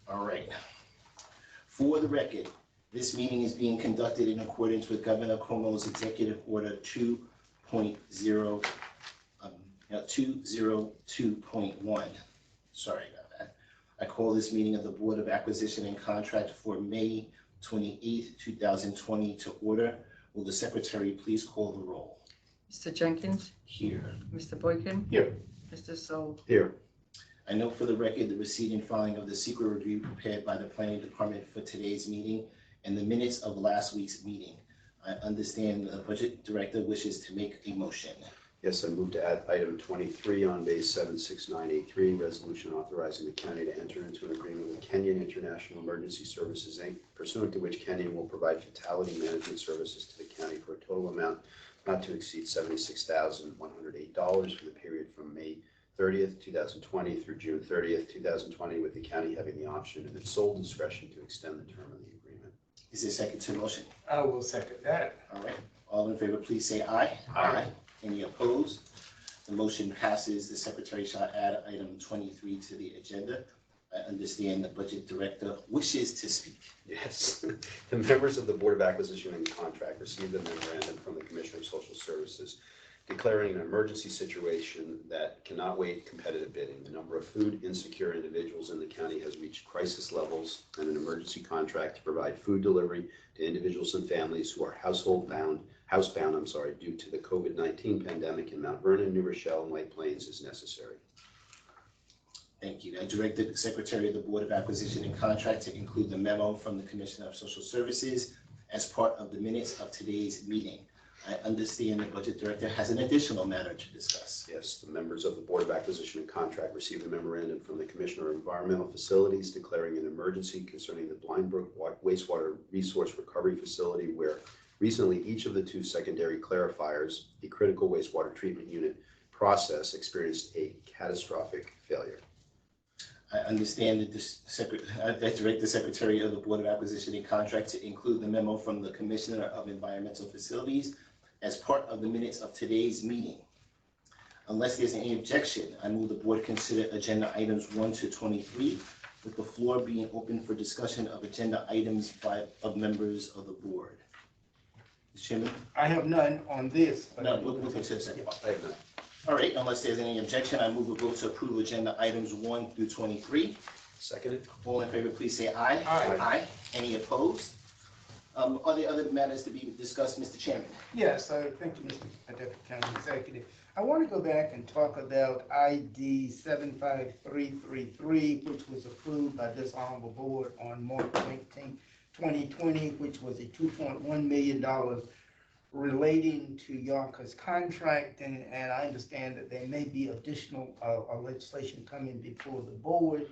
All right. For the record, this meeting is being conducted in accordance with Governor Cuomo's Executive Order 202.1. Sorry about that. I call this meeting of the Board of Acquisition and Contract for May 28th, 2020 to order. Will the Secretary please call the roll? Mr. Jenkins? Here. Mr. Boykin? Here. Mr. Soul? Here. I note for the record the receipt and filing of the secret review prepared by the Planning Department for today's meeting and the minutes of last week's meeting. I understand the Budget Director wishes to make a motion. Yes, I move to add item 23 on base 76983, resolution authorizing the county to enter into an agreement with Kenyon International Emergency Services, Inc., pursuant to which Kenyon will provide fatality management services to the county for a total amount not to exceed $76,108 for the period from May 30th, 2020 through June 30th, 2020, with the county having the option in its sole discretion to extend the term of the agreement. Is there a second to the motion? I will second that. All right. All in favor, please say aye. Aye. Any opposed? The motion passes. The Secretary shall add item 23 to the agenda. I understand the Budget Director wishes to speak. Yes. The members of the Board of Acquisition and Contract received a memorandum from the Commissioner of Social Services declaring an emergency situation that cannot wait competitive bidding. The number of food insecure individuals in the county has reached crisis levels, and an emergency contract to provide food delivery to individuals and families who are housebound, due to the COVID-19 pandemic in Mount Vernon, New Rochelle, and White Plains is necessary. Thank you. I directed the Secretary of the Board of Acquisition and Contract to include the memo from the Commissioner of Social Services as part of the minutes of today's meeting. I understand the Budget Director has an additional matter to discuss. Yes, the members of the Board of Acquisition and Contract received a memorandum from the Commissioner of Environmental Facilities declaring an emergency concerning the Blind Brook Wastewater Resource Recovery Facility, where recently each of the two secondary clarifiers, a critical wastewater treatment unit process, experienced a catastrophic failure. I understand that I direct the Secretary of the Board of Acquisition and Contract to include the memo from the Commissioner of Environmental Facilities as part of the minutes of today's meeting. Unless there's any objection, I move the Board consider agenda items 1 to 23, with the floor being open for discussion of agenda items by members of the Board. Mr. Chairman? I have none on this. No, we'll consider second. I have none. All right, unless there's any objection, I move a vote to approve agenda items 1 through 23. Seconded. All in favor, please say aye. Aye. Aye. Any opposed? Are there other matters to be discussed, Mr. Chairman? Yes, thank you, Mr. Deputy County Executive. I want to go back and talk about ID 75333, which was approved by this honorable board on March 19, 2020, which was a $2.1 million relating to Yonkers contract, and I understand that there may be additional legislation coming before the board,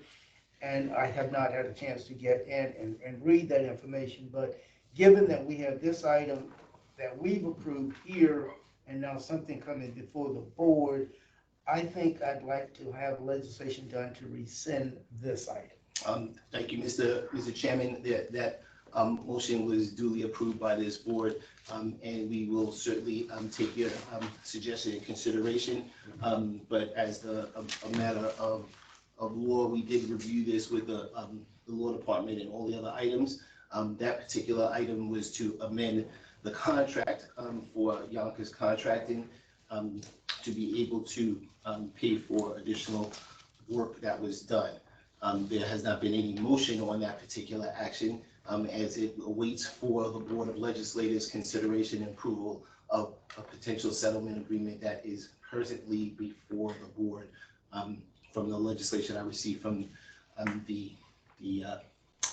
and I have not had a chance to get in and read that information, but given that we have this item that we've approved here and now something coming before the board, I think I'd like to have legislation done to rescind this item. Thank you, Mr. Chairman. That motion was duly approved by this board, and we will certainly take your suggestion in consideration. But as a matter of law, we did review this with the law department and all the other items. That particular item was to amend the contract for Yonkers Contracting to be able to pay for additional work that was done. There has not been any motion on that particular action, as it awaits for the Board of Legislators' consideration and approval of a potential settlement agreement that is presently before the board from the legislation I received from the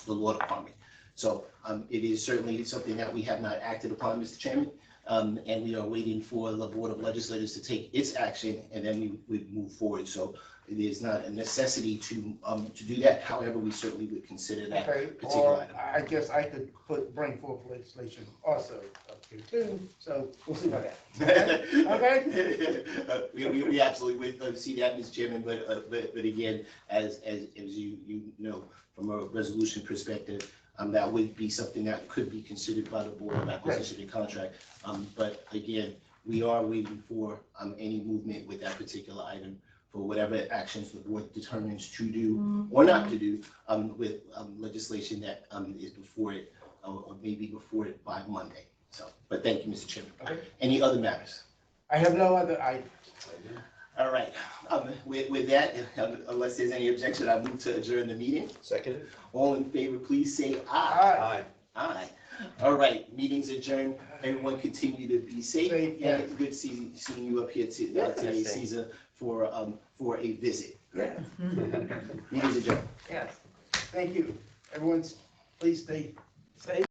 law department. So it is certainly something that we have not acted upon, Mr. Chairman, and we are waiting for the Board of Legislators to take its action, and then we would move forward. So it is not a necessity to do that. However, we certainly would consider that particular item. I guess I could bring forth legislation also up here too. So we'll see about that. Okay. We absolutely would see that, Mr. Chairman. But again, as you know, from a resolution perspective, that would be something that could be considered by the Board of Acquisition and Contract. But again, we are waiting for any movement with that particular item for whatever actions the board determines to do or not to do with legislation that is before it or maybe before it by Monday. So, but thank you, Mr. Chairman. Okay. Any other matters? I have no other items. All right. With that, unless there's any objection, I move to adjourn the meeting. Second? All in favor, please say aye. Aye. Aye. All right, meeting's adjourned. Everyone continue to be safe. Safe, And yes. it's good seeing you up here today, Caesar, for a visit. Yes. Meeting's adjourned. yes. Thank you. Everyone, please stay safe.